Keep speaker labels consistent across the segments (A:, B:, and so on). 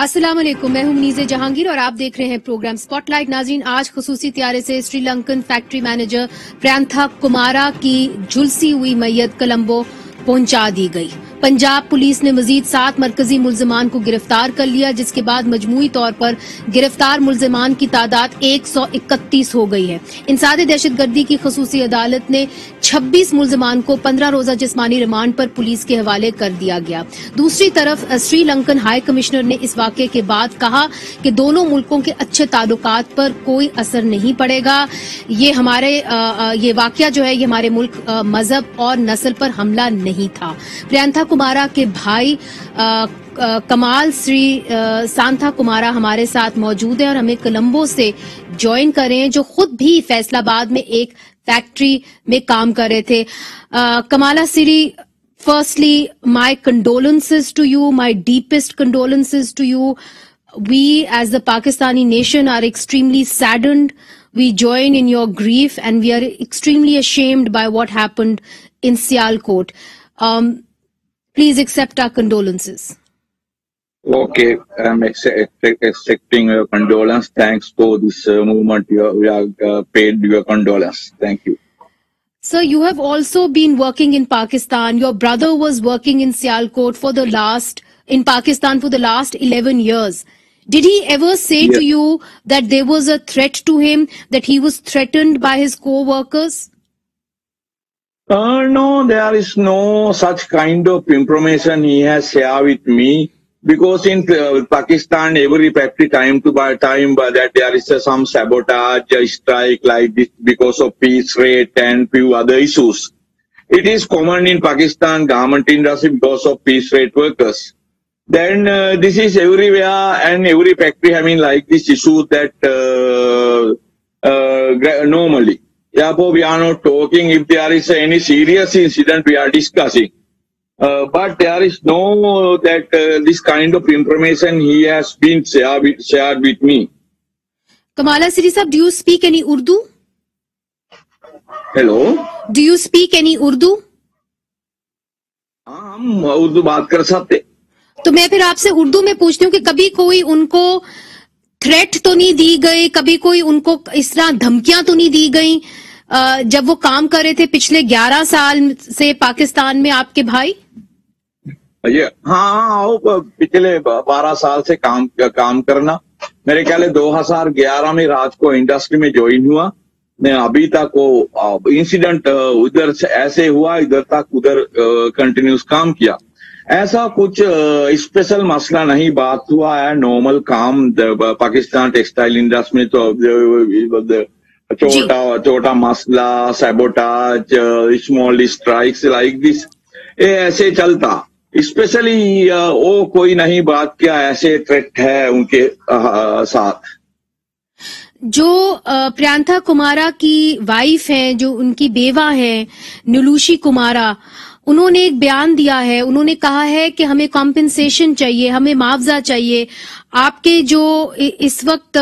A: السلام علیکم، میں ہوں منیز جہانگیر اور آپ دیکھ رہے ہیں پروگرام سپاٹ لائٹ۔ ناظرین، آج خصوصی طیارے سے سری لنکن فیکٹری مینیجر پریانتھا کمارا کی جھلسی ہوئی میت کولمبو پہنچا دی گئی۔ پنجاب پولیس نے مزید 7 مرکزی ملزمان کو گرفتار کر لیا، جس کے بعد مجموعی طور پر گرفتار ملزمان کی تعداد 131 ہو گئی ہے۔ انسداد دہشت گردی کی خصوصی عدالت نے 26 ملزمان کو 15 روزہ جسمانی ریمانڈ پر پولیس کے حوالے کر دیا گیا۔ دوسری طرف سری لنکن ہائی کمشنر نے اس واقعے کے بعد کہا کہ دونوں ملکوں کے اچھے تعلقات پر کوئی اثر نہیں پڑے گا۔ یہ واقعہ جو ہے یہ ہمارے ملک مذہب اور نسل پر حملہ نہیں تھا۔ پریانتھا کمارا کے بھائی کمال سری سانتھا کمارا ہمارے ساتھ موجود ہیں اور ہمیں کولمبو سے جوائن کر رہے ہیں، جو خود بھی فیصل آباد میں ایک فیکٹری میں کام کر رہے تھے۔ کمالا سری، firstly, my condolences to you, my deepest condolences to you. We as the Pakistani nation are extremely saddened. We join in your grief and we are extremely ashamed by what happened in Sialkot. Please accept our condolences.
B: Okay, I'm accepting your condolence. Thanks for this movement. We have paid your condolence. Thank you.
A: Sir, you have also been working in Pakistan. Your brother was working in Sialkot in Pakistan for the last 11 years. Did he ever say to you that there was a threat to him, that he was threatened by his co-workers?
B: No, there is no such kind of information he has shared with me. Because in Pakistan, every factory time that there is some sabotage, strike like this because of piece rate and few other issues. It is common in Pakistan garment industry because of piece rate workers. Then this is everywhere and every factory having like this issue that normally. Therefore, we are not talking if there is any serious incident we are discussing. But there is no this kind of information he has been shared with me.
A: Kamala Siri sahab, do you speak any Urdu?
B: Hello?
A: Do you speak any Urdu?
B: ہم اردو بات کر سکتے۔
A: تو میں پھر آپ سے اردو میں پوچھتی ہوں کہ کبھی کوئی ان کو تھریٹ تو نہیں دی گئی، کبھی کوئی ان کو اس طرح دھمکیاں تو نہیں دی گئیں جب وہ کام کر رہے تھے پچھلے 11 سال سے پاکستان میں آپ کے بھائی؟
B: ہاں، پچھلے 12 سال سے کام کرنا، میرے خیال ہے 2011 میں رات کو انڈسٹری میں جوائن ہوا۔ میں ابھی تک وہ انسیڈنٹ ادھر سے ایسے ہوا، ادھر تک ادھر کنٹینیوس کام کیا۔ ایسا کچھ اسپیشل مسئلہ نہیں بات ہوا ہے، نارمل کام پاکستان ٹیکسٹائل انڈسٹری میں تو چھوٹا مسئلہ sabotage, small strikes like this ایسے چلتا۔ اسپیشلی وہ کوئی نہیں بات کیا ایسے تھریٹ ہے ان کے ساتھ۔
A: جو پریانتھا کمارا کی وائف ہیں، جو ان کی بیوہ ہیں نلوشی کمارا، انہوں نے ایک بیان دیا ہے، انہوں نے کہا ہے کہ ہمیں کمپنسیشن چاہیے، ہمیں معاوضہ چاہیے۔ آپ کے جو اس وقت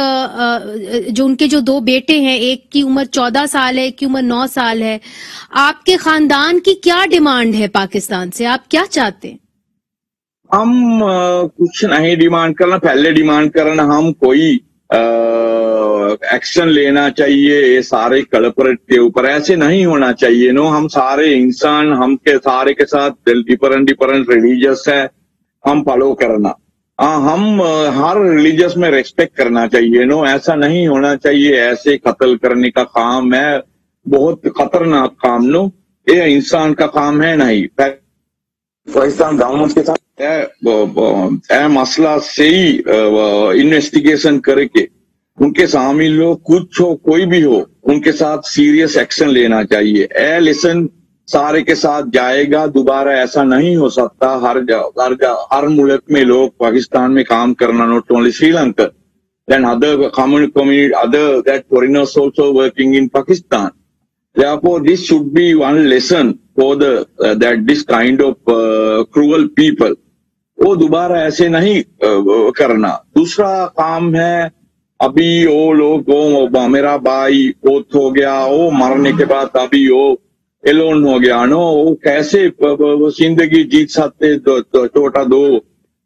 A: جو ان کے جو 2 بیٹے ہیں، ایک کی عمر 14 سال ہے، ایک کی عمر 9 سال ہے، آپ کے خاندان کی کیا ڈیمانڈ ہے پاکستان سے؟ آپ کیا چاہتے ہیں؟
B: ہم کچھ نہیں ڈیمانڈ کرنا، پہلے ڈیمانڈ کرنا ہم کوئی ایکشن لینا چاہیے یہ سارے کلپریٹ کے اوپر، ایسے نہیں ہونا چاہیے۔ ہم سارے انسان، ہم کے سارے کے ساتھ ڈفرنٹ ریلیجس ہے، ہم فالو کرنا، ہم ہر ریلیجس میں ریسپیکٹ کرنا چاہیے۔ ایسا نہیں ہونا چاہیے، ایسے قتل کرنے کا کام ہے، بہت خطرناک کام۔ یہ انسان کا کام ہے نہیں۔ پاکستان گورنمنٹ کے ساتھ مسئلہ سے ہی انویسٹیگیشن کر کے ان کے شامل لوگ کچھ ہو کوئی بھی ہو ان کے ساتھ سیریس ایکشن لینا چاہیے۔ لیسن سارے کے ساتھ جائے گا، دوبارہ ایسا نہیں ہو سکتا۔ ہر ملک میں لوگ پاکستان میں کام کرنا، not only Sri Lanka, then other community, other that foreigners also working in Pakistan. Therefore, this should be one lesson for that this kind of cruel people. وہ دوبارہ ایسے نہیں کرنا۔ دوسرا کام ہے، ابھی وہ لوگ میرا بھائی اوت ہو گیا، وہ مرنے کے بعد ابھی وہ ایلون ہو گیا، وہ کیسے زندگی جیت سکتے؟ چھوٹا 2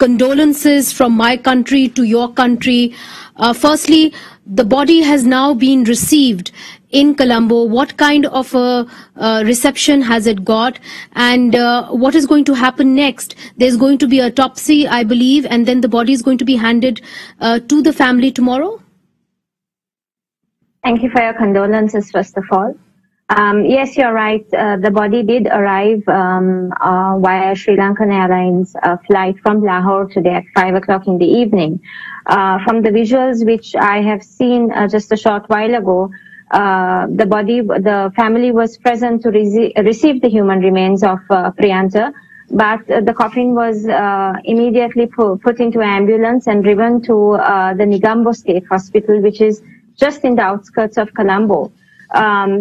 A: Condolences from my country to your country. Firstly, the body has now been received in Colombo. What kind of a reception has it got, and what is going to happen next? There's going to be a autopsy, I believe, and then the body is going to be handed to the family tomorrow.
C: Thank you for your condolences, first of all. Yes, you're right. The body did arrive via Sri Lankan Airlines flight from Lahore today at 5 o'clock in the evening. From the visuals which I have seen just a short while ago, the family was present to receive the human remains of Prianta, but the coffin was immediately put into an ambulance and driven to the Negombo State Hospital, which is just in the outskirts of Colombo.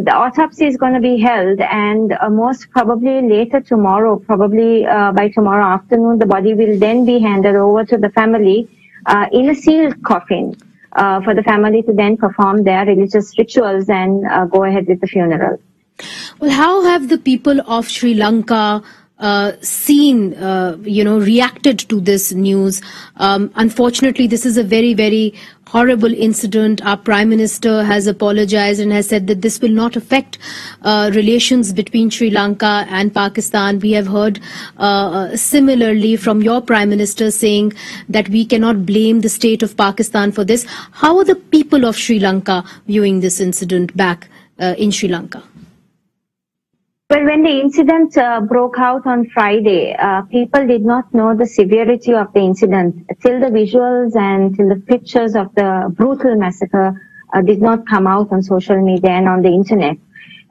C: The autopsy is going to be held, and most probably later tomorrow, probably by tomorrow afternoon, the body will then be handed over to the family in a sealed coffin for the family to then perform their religious rituals and go ahead with the funeral.
A: Well, how have the people of Sri Lanka seen, reacted to this news? Unfortunately, this is a very, very horrible incident. Our Prime Minister has apologized and has said that this will not affect relations between Sri Lanka and Pakistan. We have heard similarly from your Prime Minister saying that we cannot blame the state of Pakistan for this. How are the people of Sri Lanka viewing this incident back in Sri Lanka?
C: Well, when the incident broke out on Friday, people did not know the severity of the incident till the visuals and till the pictures of the brutal massacre did not come out on social media and on the internet.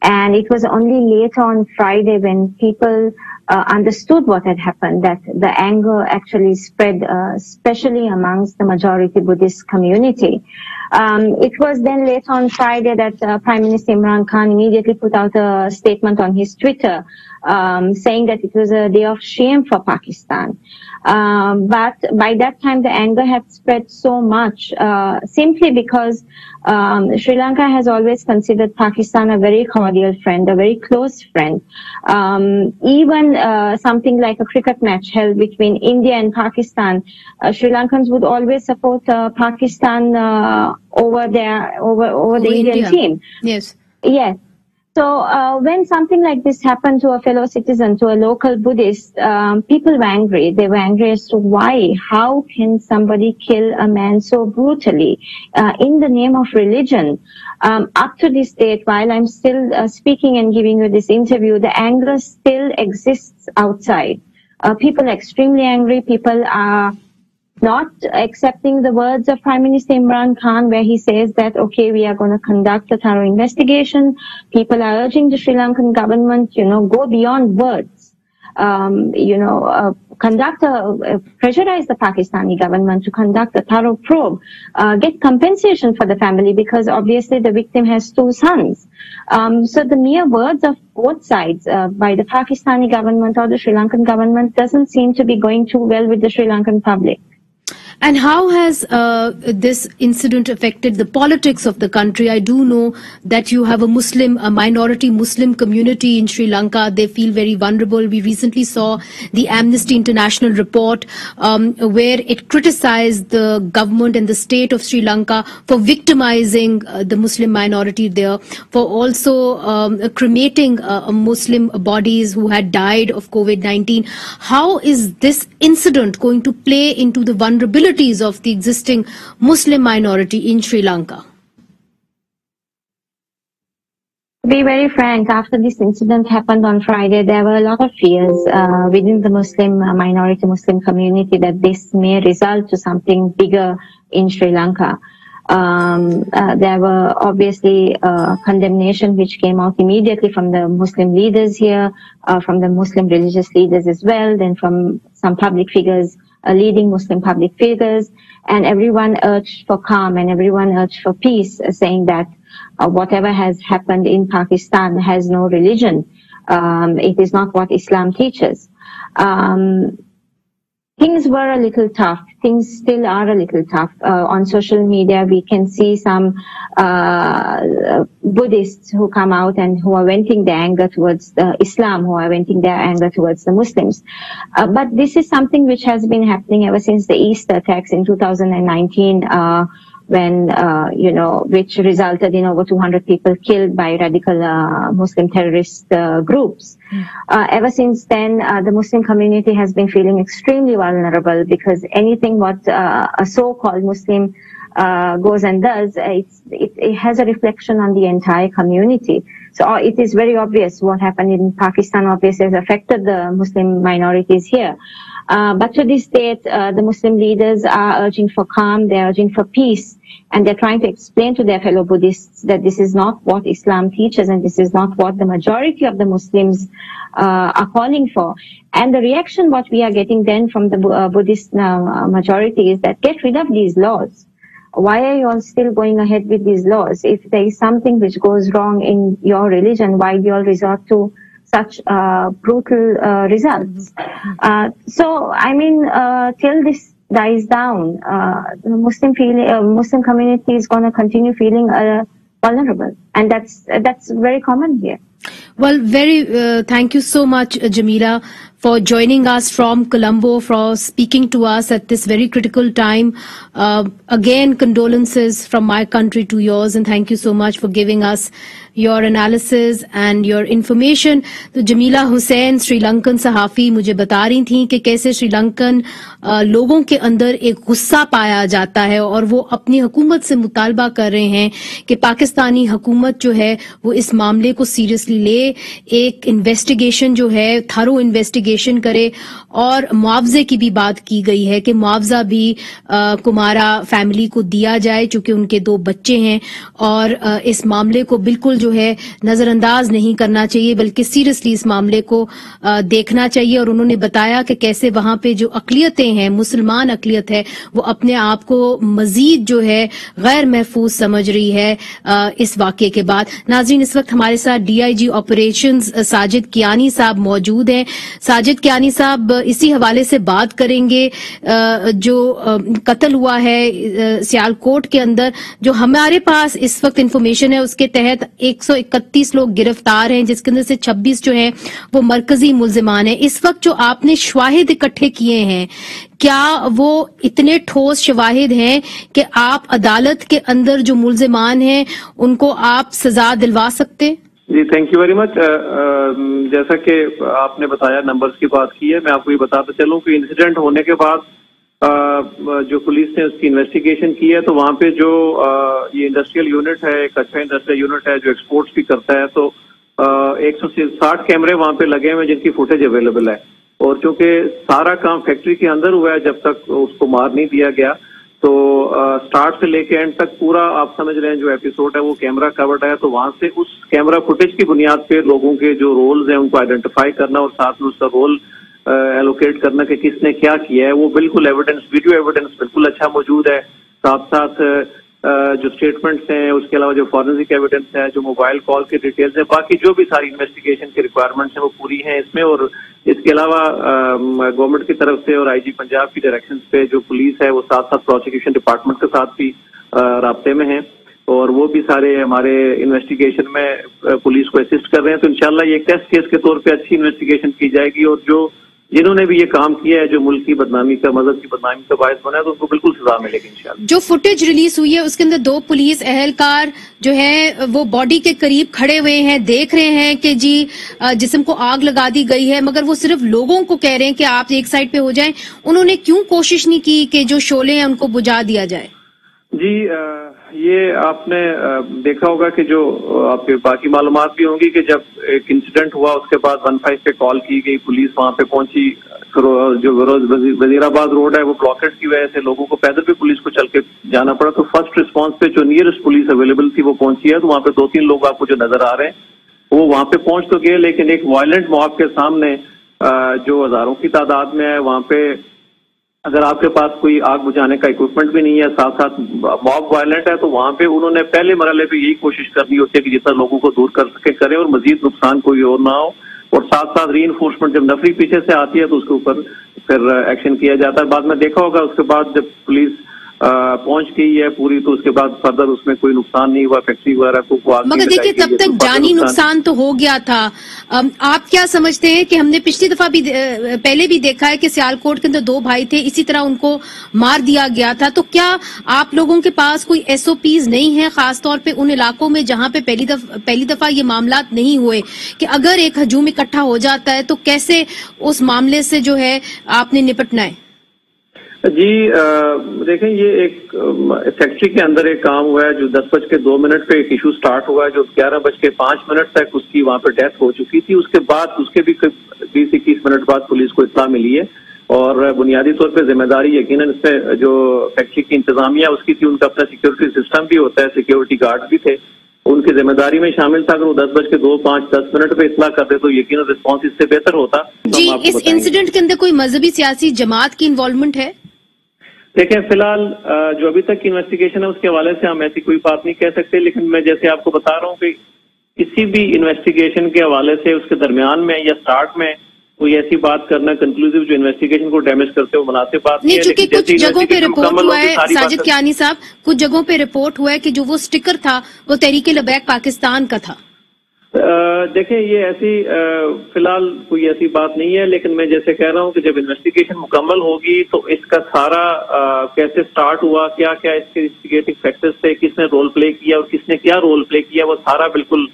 C: And it was only later on Friday when people understood what had happened, that the anger actually spread, especially amongst the majority Buddhist community. It was then later on Friday that Prime Minister Imran Khan immediately put out a statement on his Twitter saying that it was a day of shame for Pakistan. But by that time, the anger had spread so much simply because Sri Lanka has always considered Pakistan a very cordial friend, a very close friend. Even something like a cricket match held between India and Pakistan, Sri Lankans would always support Pakistan over the Indian team.
A: Yes.
C: Yes. So when something like this happened to a fellow citizen, to a local Buddhist, people were angry. They were angry as to why. How can somebody kill a man so brutally in the name of religion? Up to this date, while I'm still speaking and giving you this interview, the anger still exists outside. People are extremely angry. People are not accepting the words of Prime Minister Imran Khan, where he says that, okay, we are going to conduct a thorough investigation. People are urging the Sri Lankan government, go beyond words. Pressurize the Pakistani government to conduct a thorough probe, get compensation for the family, because obviously the victim has 2 sons. So the mere words of both sides by the Pakistani government or the Sri Lankan government doesn't seem to be going too well with the Sri Lankan public.
A: And how has this incident affected the politics of the country? I do know that you have a minority Muslim community in Sri Lanka. They feel very vulnerable. We recently saw the Amnesty International report where it criticized the government and the state of Sri Lanka for victimizing the Muslim minority there, for also cremating Muslim bodies who had died of COVID-19. How is this incident going to play into the vulnerability of the existing Muslim minority in Sri Lanka?
C: To be very frank, after this incident happened on Friday, there were a lot of fears within the Muslim minority Muslim community that this may result to something bigger in Sri Lanka. There were obviously condemnation which came out immediately from the Muslim leaders here, from the Muslim religious leaders as well, then from some public figures, leading Muslim public figures, and everyone urged for calm and everyone urged for peace, saying that whatever has happened in Pakistan has no religion. It is not what Islam teaches. Things were a little tough. Things still are a little tough. On social media, we can see some Buddhists who come out and who are venting their anger towards Islam, who are venting their anger towards the Muslims. But this is something which has been happening ever since the Easter attacks in 2019, when, which resulted in over 200 people killed by radical Muslim terrorist groups. Ever since then, the Muslim community has been feeling extremely vulnerable, because anything what a so-called Muslim goes and does, it has a reflection on the entire community. So it is very obvious what happened in Pakistan obviously has affected the Muslim minorities here. But to this date, the Muslim leaders are urging for calm, they're urging for peace, and they're trying to explain to their fellow Buddhists that this is not what Islam teaches and this is not what the majority of the Muslims are calling for. And the reaction what we are getting then from the Buddhist majority is that get rid of these laws. Why are you all still going ahead with these laws? If there is something which goes wrong in your religion, why do you all resort to such brutal results? So, I mean, till this dies down, the Muslim community is going to continue feeling vulnerable, and that's very common here.
A: Well, thank you so much, Jamila, for joining us from Colombo, for speaking to us at this very critical time. Again, condolences from my country to yours, and thank you so much for giving us your analysis and your information. تو جمیلہ حسین سری لنکن صحافی مجھے بتا رہی تھیں کہ کیسے سری لنکن لوگوں کے اندر ایک غصہ پایا جاتا ہے اور وہ اپنی حکومت سے مطالبہ کر رہے ہیں کہ پاکستانی حکومت جو ہے وہ اس معاملے کو سیریسلی لے, ایک انویسٹیگیشن جو ہے تھرو انویسٹیگیشن کرے, اور معاوضے کی بھی بات کی گئی ہے کہ معاوضہ بھی کمارا فیملی کو دیا جائے چونکہ ان کے 2 بچے ہیں, اور اس معاملے کو بالکل جو ہے نظر انداز نہیں کرنا چاہیے بلکہ سیریسلی اس معاملے کو دیکھنا چاہیے. اور انہوں نے بتایا کہ کیسے وہاں پہ جو اقلیتیں ہیں, مسلمان اقلیت ہے, وہ اپنے آپ کو مزید جو ہے غیر محفوظ سمجھ رہی ہے اس واقعے کے بعد. ناظرین, اس وقت ہمارے ساتھ DIG آپریشنز ساجد کیانی صاحب موجود ہیں. ساجد کیانی صاحب, اسی حوالے سے بات کریں گے جو قتل ہوا ہے سیالکوٹ کے اندر. جو ہمارے پاس اس وقت انفارمیشن ہے اس کے تحت 131 لوگ گرفتار ہیں, جس کے اندر سے 26 جو ہیں وہ مرکزی ملزمان ہیں. اس وقت جو آپ نے شواہد اکٹھے کیے ہیں, کیا وہ اتنے ٹھوس شواہد ہیں کہ آپ عدالت کے اندر جو ملزمان ہیں ان کو آپ سزا دلوا سکتے؟
D: جی, تھینک یو ویری مچ. جیسا کہ آپ نے بتایا, نمبرز کی بات کی ہے, میں آپ کو یہ بتاتا چلوں کہ انسیڈنٹ ہونے کے بعد جو پولیس نے اس کی انویسٹیگیشن کی ہے تو وہاں پہ جو یہ انڈسٹریل یونٹ ہے, ایک اچھا انڈسٹریل یونٹ ہے جو ایکسپورٹس بھی کرتا ہے, تو 160 کیمرے وہاں پہ لگے ہوئے جن کی فوٹیج اویلیبل ہے. اور چونکہ سارا کام فیکٹری کے اندر ہوا ہے, جب تک اس کو مار نہیں دیا گیا, تو سٹارٹ سے لے کے اینڈ تک پورا آپ سمجھ رہے ہیں جو ایپیسوڈ ہے وہ کیمرہ کورڈ ہے. تو وہاں سے اس کیمرہ فوٹیج کی بنیاد پہ لوگوں کے جو رولز ہیں ان کو آئیڈینٹیفائی کرنا اور ساتھ میں اس کا رول ایلوکیٹ کرنا کہ کس نے کیا کیا ہے, وہ بالکل ایویڈنس, ویڈیو ایویڈنس بالکل اچھا موجود ہے. ساتھ ساتھ جو اسٹیٹمنٹس ہیں, اس کے علاوہ جو فورنسک ایویڈنس ہے, جو موبائل کال کے ڈیٹیلز ہیں, باقی جو بھی ساری انویسٹیگیشن کی ریکوائرمنٹس ہیں وہ پوری ہیں اس میں. اور اس کے علاوہ گورنمنٹ کی طرف سے اور IG پنجاب کی ڈائریکشنز پہ جو پولیس ہے وہ ساتھ ساتھ پروسیکیوشن ڈپارٹمنٹ کے ساتھ بھی رابطے میں ہیں, اور وہ بھی سارے ہمارے انویسٹیگیشن میں پولیس کو اسسٹ کر رہے ہیں. تو انشاءاللہ یہ ایک ٹیسٹ کیس کے طور پہ اچھی انویسٹیگیشن کی جائے گی, اور جو جنہوں نے بھی یہ کام کیا ہے, جو ملک کی بدنامی کا, مذہب کی بدنامی کا باعث بنا ہے, تو ان کو بالکل سزا ملے گی انشاءاللہ.
A: جو فوٹیج ریلیز ہوئی ہے اس کے اندر 2 پولیس اہلکار جو ہیں وہ باڈی کے قریب کھڑے ہوئے ہیں, دیکھ رہے ہیں کہ جی جسم کو آگ لگا دی گئی ہے, مگر وہ صرف لوگوں کو کہہ رہے ہیں کہ آپ ایک سائڈ پہ ہو جائیں. انہوں نے کیوں کوشش نہیں کی کہ جو شعلے ہیں ان کو بجھا دیا جائے؟
D: جی, یہ آپ نے دیکھا ہوگا کہ جو آپ کے باقی معلومات بھی ہوں گی کہ جب ایک انسیڈنٹ ہوا اس کے بعد 15 پہ کال کی گئی, پولیس وہاں پہ پہنچی, جو وزیر آباد روڈ ہے وہ بلاکڈ کی وجہ سے لوگوں کو پیدل بھی پولیس کو چل کے جانا پڑا. تو فرسٹ رسپانس پہ جو نیئرسٹ پولیس اویلیبل تھی وہ پہنچی ہے, تو وہاں پہ 2-3 لوگ آپ کو جو نظر آ رہے ہیں وہ وہاں پہ پہنچ تو گئے, لیکن ایک وائلنٹ موب کے سامنے جو ہزاروں کی تعداد میں ہے, وہاں پہ اگر آپ کے پاس کوئی آگ بجھانے کا اکوپمنٹ بھی نہیں ہے, ساتھ ساتھ موب وائلنٹ ہے, تو وہاں پہ انہوں نے پہلے مرحلے پہ یہی کوشش کرنی ہوتی ہے کہ جتنا لوگوں کو دور کر سکے کریں اور مزید نقصان کوئی اور نہ ہو. اور ساتھ ساتھ ری انفورسمنٹ جب نفری پیچھے سے آتی ہے تو اس کے اوپر پھر ایکشن کیا جاتا ہے. بعد میں دیکھا ہوگا اس کے بعد جب پولیس پہنچ گئی ہے پوری, تو اس کے بعد فردر اس میں کوئی نقصان نہیں ہوا فیکٹری وغیرہ کو.
A: مگر دیکھیے تب تک جانی نقصان تو ہو گیا تھا. آپ کیا سمجھتے ہیں کہ ہم نے پچھلی دفعہ بھی پہلے بھی دیکھا ہے کہ سیالکوٹ کے اندر 2 بھائی تھے, اسی طرح ان کو مار دیا گیا تھا, تو کیا آپ لوگوں کے پاس کوئی SOPs نہیں ہے, خاص طور پہ ان علاقوں میں جہاں پہ پہلی دفعہ یہ معاملات نہیں ہوئے, کہ اگر ایک ہجوم اکٹھا ہو جاتا ہے تو کیسے اس معاملے سے جو ہے آپ نے نپٹنا ہے؟
D: جی دیکھیں, یہ ایک فیکٹری کے اندر ایک کام ہوا ہے جو 10:02 پہ ایک ایشو سٹارٹ ہوا ہے, جو 11:05 تک اس کی وہاں پہ ڈیتھ ہو چکی تھی. اس کے بعد اس کے بھی 20-21 منٹ بعد پولیس کو اطلاع ملی ہے, اور بنیادی طور پہ ذمہ داری یقیناً اس پہ جو فیکٹری کی انتظامیہ اس کی تھی. ان کا اپنا سیکورٹی سسٹم بھی ہوتا ہے, سیکورٹی گارڈ بھی تھے, ان کی ذمہ داری میں شامل تھا. اگر وہ 10:02-5-10 پہ اطلاع کرتے تو یقیناً رسپانس اس سے بہتر ہوتا.
A: جی, اس انسیڈنٹ کے اندر کوئی مذہبی سیاسی جماعت کی انوالومنٹ ہے؟
D: دیکھیں, فی الحال جو ابھی تک کی انویسٹیگیشن ہے اس کے حوالے سے ہم ایسی کوئی بات نہیں کہہ سکتے, لیکن میں جیسے آپ کو بتا رہا ہوں کہ کسی بھی انویسٹیگیشن کے حوالے سے اس کے درمیان میں یا سٹارٹ میں کوئی ایسی بات کرنا کنکلوسیو جو انویسٹیگیشن کو ڈیمیج کرتے ہو مناسب بات نہیں ہے.
A: چونکہ کچھ جگہوں پہ رپورٹ ہوا ہے ساجد کیانی صاحب, کچھ جگہوں پہ رپورٹ ہوا ہے کہ جو وہ سٹیکر تھا وہ تحریک لبیک پاکستان کا تھا.
D: دیکھیں یہ ایسی فی الحال کوئی ایسی بات نہیں ہے، لیکن میں جیسے کہہ رہا ہوں کہ جب انویسٹیگیشن مکمل ہوگی تو اس کا سارا کیسے سٹارٹ ہوا، کیا کیا اس کے انویسٹیگیٹنگ فیکٹرز تھے، کس نے رول پلے کیا اور کس نے کیا رول پلے کیا، وہ سارا بالکل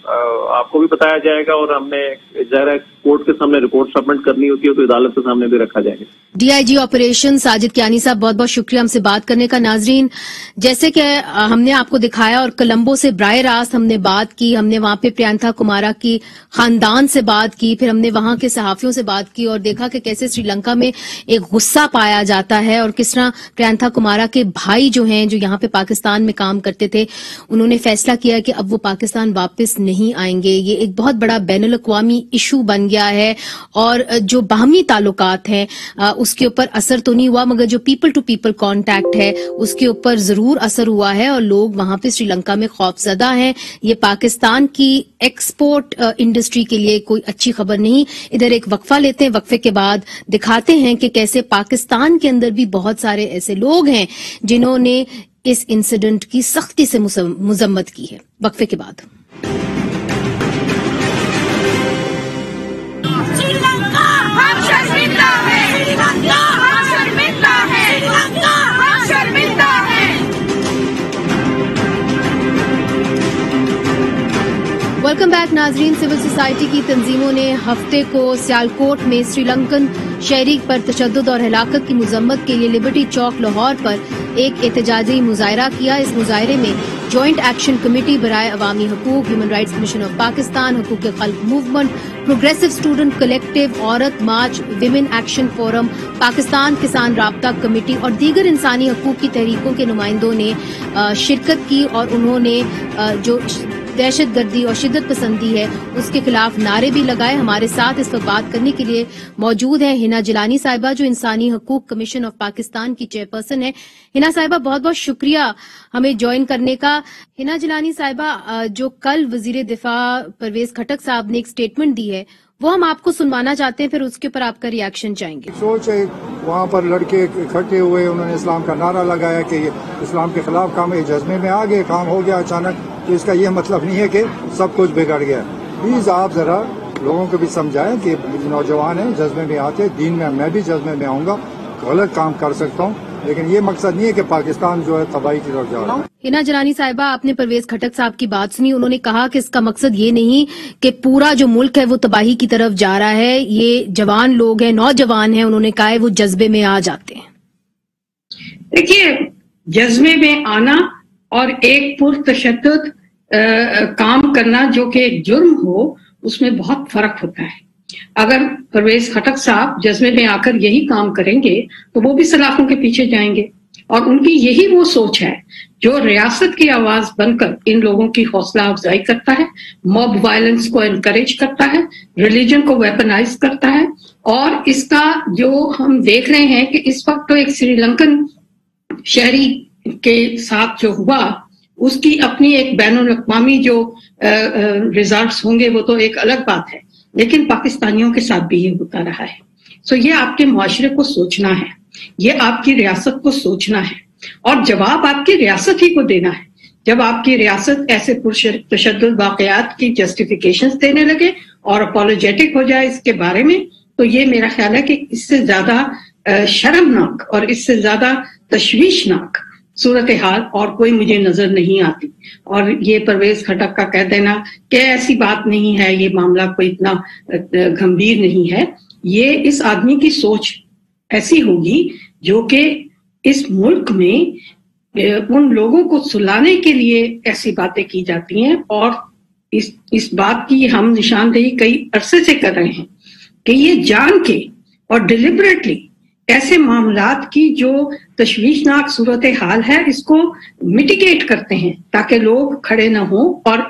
D: آپ کو بھی بتایا جائے گا، اور ہم نے ظاہر کورٹ کے سامنے رپورٹ سبمٹ کرنی ہوتی ہے تو عدالت کے سامنے بھی رکھا جائے گا۔
A: D I G operation Sajid Kayani صاحب، بہت بہت شکریہ ہم سے بات کرنے کا۔ ناظرین، جیسے کہ ہم نے آپ کو دکھایا اور کولمبو سے براہ راست ہم نے بات کی، ہم نے وہاں پہ پریانتھا کمارا کی خاندان سے بات کی، پھر ہم نے وہاں کے صحافیوں سے بات کی اور دیکھا کہ کیسے سری لنکا میں ایک غصہ پایا جاتا ہے اور کس طرح پریانتھا کمارا کے بھائی جو ہیں، جو یہاں پہ پاکستان میں کام کرتے تھے، انہوں نے فیصلہ کیا کہ اب وہ پاکستان واپس نہیں آئیں گے۔ یہ ایک بہت بڑا بین الاقوامی ایشو بن گیا ہے اور جو باہمی تعلقات ہیں اس کے اوپر اثر تو نہیں ہوا، مگر جو پیپل ٹو پیپل کانٹیکٹ ہے اس کے اوپر ضرور اثر ہوا ہے اور لوگ وہاں پہ سری لنکا میں خوف زدہ ہیں۔ یہ پاکستان کی ایکسپورٹ انڈسٹری کے لیے کوئی اچھی خبر نہیں۔ ادھر ایک وقفہ لیتے ہیں، وقفے کے بعد دکھاتے ہیں کہ کیسے پاکستان کے اندر بھی بہت سارے ایسے لوگ ہیں جنہوں نے اس انسیڈنٹ کی سختی سے مذمت کی ہے۔ وقفے کے بعد ویلکم بیک ناظرین۔ سول سوسائٹی کی تنظیموں نے ہفتے کو سیالکوٹ میں سری لنکن شہری پر تشدد اور ہلاکت کی مذمت کے لیے لبرٹی چوک لاہور پر ایک احتجاجی مظاہرہ کیا۔ اس مظاہرے میں جوائنٹ ایکشن کمیٹی برائے عوامی حقوق، human rights commission of Pakistan, حقوق خلق موومنٹ، پروگریسو اسٹوڈنٹ کلیکٹیو، عورت March, women action forum, Pakistan کسان رابطہ کمیٹی اور دیگر انسانی حقوق کی تحریکوں کے نمائندوں نے شرکت کی اور انہوں نے جو دہشت گردی اور شدت پسندی ہے اس کے خلاف نعرے بھی لگائے۔ ہمارے ساتھ اس وقت بات کرنے کے لیے موجود ہیں ہنا جیلانی صاحبہ، جو انسانی حقوق کمیشن آف پاکستان کی چیئرپرسن ہے۔ ہنا صاحبہ، بہت بہت شکریہ ہمیں جوائن کرنے کا۔ ہنا جیلانی صاحبہ، جو کل وزیر دفاع پرویز خٹک صاحب نے ایک سٹیٹمنٹ دی ہے وہ ہم آپ کو سنوانا چاہتے ہیں، پھر اس کے اوپر آپ کا ریاکشن چاہیں گے۔
E: سوچ ہے، وہاں پر لڑکے اکٹھے ہوئے، انہوں نے اسلام کا نعرہ لگایا کہ یہ اسلام کے خلاف کام ہے، جذبے میں آ گئے، کام ہو گیا اچانک، تو اس کا یہ مطلب نہیں ہے کہ سب کچھ بگڑ گیا۔ پلیز آپ ذرا لوگوں کو بھی سمجھائیں کہ نوجوان ہیں، جذبے میں آتے ہیں، دین میں بھی جذبے میں آؤں گا، غلط کام کر سکتا ہوں، لیکن یہ مقصد نہیں ہے کہ پاکستان جو ہے تباہی کی طرف جا رہا ہے۔
A: ہنا جیلانی صاحبہ، آپ نے پرویز خٹک صاحب کی بات سنی، انہوں نے کہا کہ اس کا مقصد یہ نہیں کہ پورا جو ملک ہے وہ تباہی کی طرف جا رہا ہے، یہ جوان لوگ ہیں، نوجوان ہیں، انہوں نے کہا ہے وہ جذبے میں آ جاتے ہیں۔
F: دیکھیے، جذبے میں آنا اور ایک پرتشدد کام کرنا جو کہ ایک جرم ہو، اس میں بہت فرق ہوتا ہے۔ اگر پرویز خٹک صاحب جذبے میں آ کر یہی کام کریں گے تو وہ بھی سلاخوں کے پیچھے جائیں گے، اور ان کی یہی وہ سوچ ہے جو ریاست کی آواز بن کر ان لوگوں کی حوصلہ افزائی کرتا ہے، موب وائلنس کو انکریج کرتا ہے، ریلیجن کو ویپنائز کرتا ہے۔ اور اس کا جو ہم دیکھ رہے ہیں کہ اس وقت تو ایک سری لنکن شہری کے ساتھ جو ہوا، اس کی اپنی ایک بین الاقوامی جو ریزلٹس ہوں گے وہ تو ایک الگ بات ہے، لیکن پاکستانیوں کے ساتھ بھی یہ ہوتا رہا ہے۔ یہ آپ کے معاشرے کو سوچنا ہے، یہ آپ کی ریاست کو سوچنا ہے، اور جواب آپ کی ریاست ہی کو دینا ہے۔ جب آپ کی ریاست ایسے تشدد واقعات کی جسٹیفیکیشنز دینے لگے اور اپولوجیٹک ہو جائے اس کے بارے میں، تو یہ میرا خیال ہے کہ اس سے زیادہ شرمناک اور اس سے زیادہ تشویشناک صورتحال اور کوئی مجھے نظر نہیں آتی۔ اور یہ پرویز خٹک کا کہہ دینا کہ ایسی بات نہیں ہے، یہ معاملہ کوئی اتنا گمبھیر نہیں ہے، یہ اس آدمی کی سوچ ایسی ہوگی جو کہ اس ملک میں ان لوگوں کو سلانے کے لیے ایسی باتیں کی جاتی ہیں، اور اس بات کی ہم نشاندہی کئی عرصے سے کر رہے ہیں کہ یہ جان کے اور ڈیلیبریٹلی ایسے معاملات کی جو تشویشناک صورتحال ہے اس کو میٹیگیٹ کرتے ہیں تاکہ لوگ کھڑے نہ ہوں، اور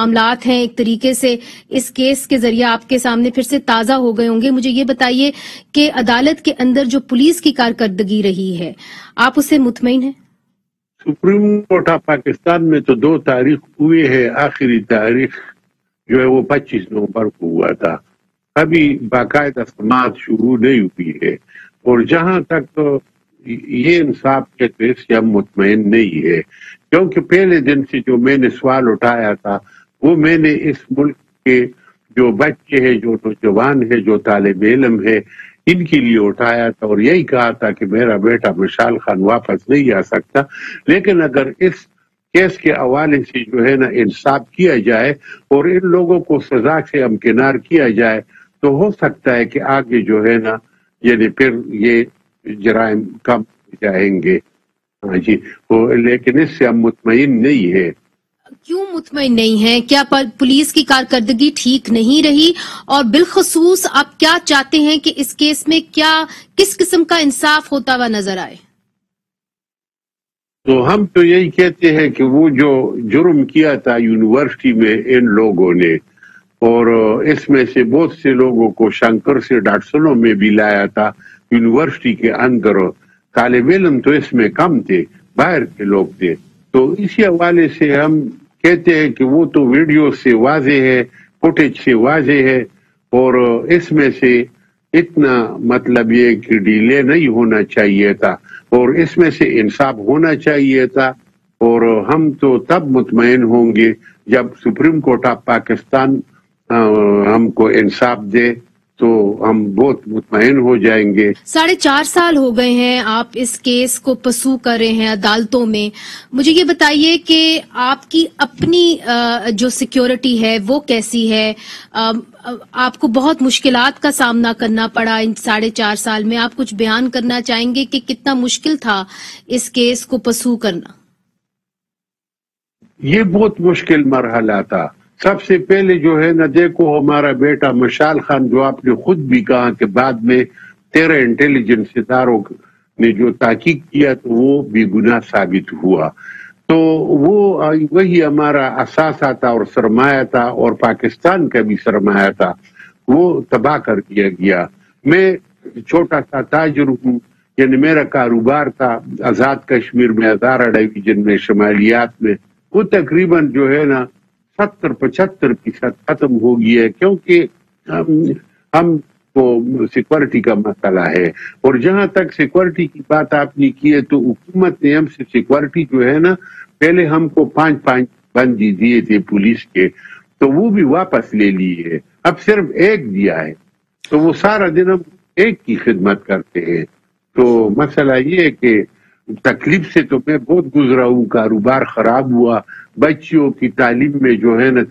A: معاملات ہیں ایک طریقے سے اس کیس کے ذریعے آپ کے سامنے پھر سے تازہ ہو گئے ہوں گے. مجھے یہ بتائیے کہ عدالت کے اندر جو پولیس کی کارکردگی رہی ہے آپ اس سے مطمئن ہیں؟
G: سپریم کورٹ آف پاکستان میں تو 2 تاریخ ہوئے ہیں، آخری تاریخ جو ہے وہ 25 نومبر کو ہوا تھا. ابھی باقاعدہ سماعت شروع نہیں ہوئی ہے، اور جہاں تک یہ انصاف کے تو اس سے ہم مطمئن نہیں ہے، کیونکہ پہلے دن سے جو میں نے سوال اٹھایا تھا وہ میں نے اس ملک کے جو بچے ہیں، جو نوجوان ہیں، جو طالب علم ہے، ان کے لیے اٹھایا تھا، اور یہی کہا تھا کہ میرا بیٹا مشال خان واپس نہیں آ سکتا. لیکن اگر اس کیس کے حوالے سے جو ہے نا انصاف کیا جائے اور ان لوگوں کو سزا سے امکنار کیا جائے تو ہو سکتا ہے کہ آگے جو ہے نا یعنی پھر یہ جرائم کم ہو جائیں گے. ہاں جی، لیکن اس سے ہم مطمئن نہیں ہے.
A: کیوں مطمئن نہیں ہیں؟ کیا پولیس کی کارکردگی ٹھیک نہیں رہی؟ اور بالخصوص آپ کیا چاہتے ہیں کہ اس کیس میں کس قسم کا انصاف ہوتا ہوا نظر آئے؟
G: تو ہم تو یہی کہتے ہیں کہ وہ جو جرم کیا تھا یونیورسٹی میں ان لوگوں نے، اور اس میں سے بہت سے لوگوں کو شنکر سے ڈاٹسنوں میں بھی لایا تھا یونیورسٹی کے اندر. طالب علم تو اس میں کم تھے، باہر کے لوگ تھے. تو اسی حوالے سے ہم کہتے ہیں کہ وہ تو ویڈیو سے واضح ہے، فوٹیج سے واضح ہے، اور اس میں سے اتنا مطلب یہ کہ ڈیلے نہیں ہونا چاہیے تھا، اور اس میں سے انصاف ہونا چاہیے تھا. اور ہم تو تب مطمئن ہوں گے جب سپریم کورٹ آف پاکستان ہم کو انصاف دے، تو ہم بہت مطمئن ہو جائیں گے.
A: 4.5 سال ہو گئے ہیں آپ اس کیس کو پرسو کر رہے ہیں عدالتوں میں. مجھے یہ بتائیے کہ آپ کی اپنی جو سیکیورٹی ہے وہ کیسی ہے؟ آپ کو بہت مشکلات کا سامنا کرنا پڑا ان 4.5 سال میں. آپ کچھ بیان کرنا چاہیں گے کہ کتنا مشکل تھا اس کیس کو پرسو کرنا؟
G: یہ بہت مشکل مرحلہ تھا. سب سے پہلے جو ہے نا دیکھو ہمارا بیٹا مشال خان، جو آپ نے خود بھی کہا کہ بعد میں 13 انٹیلیجنس اداروں نے جو تحقیق کیا تو وہ بھی گناہ ثابت ہوا. تو وہ وہی ہمارا اثاثہ تھا اور سرمایہ تھا، اور پاکستان کا بھی سرمایہ تھا، وہ تباہ کر دیا گیا. میں چھوٹا سا تاجر ہوں، یعنی میرا کاروبار تھا آزاد کشمیر میں، ہزارہ ڈویژن میں، شمالیات میں. وہ تقریباً جو ہے نا 70-75% ختم ہو گیا ہے، کیونکہ ہم کو سیکورٹی کا مسئلہ ہے. اور جہاں تک سیکورٹی کی بات آپ نے کی ہے تو حکومت نے ہم سے سیکورٹی جو ہے نا پہلے ہم کو 5 بندی دیے تھے پولیس کے، تو وہ بھی واپس لے لیے، اب صرف 1 دیا ہے. تو وہ سارا دن ہم 1 کی خدمت کرتے ہیں. تو مسئلہ یہ ہے کہ تکلیف سے تو میں بہت گزرا ہوں، کاروبار خراب ہوا، بچیوں کی تعلیم میں جو ہے نا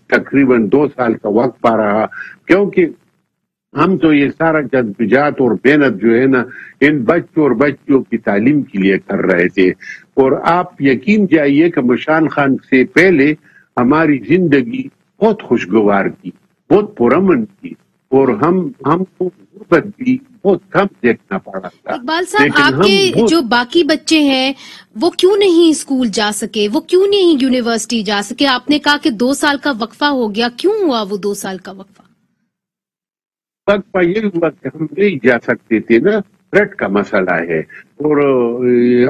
G: تقریباً 2 سال کا وقفہ رہا، کیونکہ ہم تو یہ سارا جدوجہد اور محنت جو ہے نا ان بچوں اور بچیوں کی تعلیم کے لیے کر رہے تھے. اور آپ یقین جائیے کہ مشال خان سے پہلے ہماری زندگی بہت خوشگوار کی، بہت پرامن کی، اور ہم کو غربت بھی بہت کم دیکھنا پڑا تھا.
A: اقبال صاحب، آپ کے جو باقی بچے ہیں وہ کیوں نہیں اسکول جا سکے، وہ کیوں نہیں یونیورسٹی جا سکے؟ آپ نے کہا کہ 2 سال کا وقفہ ہو گیا، کیوں ہوا وہ 2 سال کا وقفہ؟
G: وقفہ یہ ہوا کہ ہم نہیں جا سکتے تھے نا، تھریٹ کا مسئلہ ہے. اور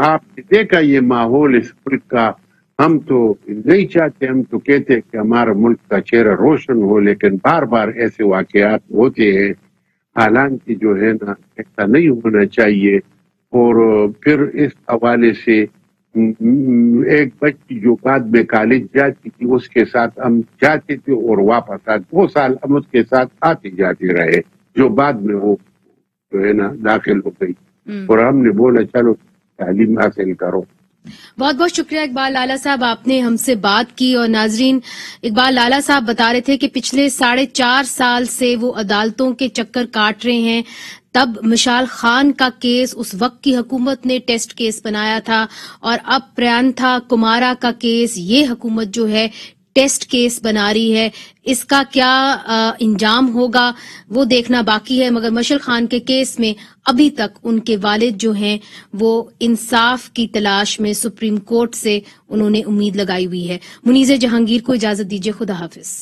G: آپ نے دیکھا یہ ماحول اس ملک کا، ہم تو نہیں چاہتے، ہم تو کہتے ہیں کہ ہمارا ملک کا چہرہ روشن ہو، لیکن بار بار ایسے واقعات ہوتے ہیں. حالانکہ جو ہے نا ایسا نہیں ہونا چاہیے. اور پھر اس حوالے سے ایک بچی جو بعد میں کالج جاتی تھی اس کے ساتھ ہم جاتے تھے اور واپس آتے، 2 سال ہم اس کے ساتھ آتے جاتے رہے، جو بعد میں وہ جو ہے نا داخل ہو گئی، اور ہم نے بولا چلو تعلیم حاصل کرو.
A: بہت بہت شکریہ اقبال لالہ صاحب، آپ نے ہم سے بات کی. اور ناظرین، اقبال لالہ صاحب بتا رہے تھے کہ پچھلے 4.5 سال سے وہ عدالتوں کے چکر کاٹ رہے ہیں. تب مشال خان کا کیس اس وقت کی حکومت نے ٹیسٹ کیس بنایا تھا، اور اب پرینتھا کمارا کا کیس یہ حکومت جو ہے ٹیسٹ کیس بنا رہی ہے. اس کا کیا انجام ہوگا وہ دیکھنا باقی ہے، مگر مشعل خان کے کیس میں ابھی تک ان کے والد جو ہیں وہ انصاف کی تلاش میں سپریم کورٹ سے انہوں نے امید لگائی ہوئی ہے. منیز جہانگیر کو اجازت دیجیے، خدا حافظ.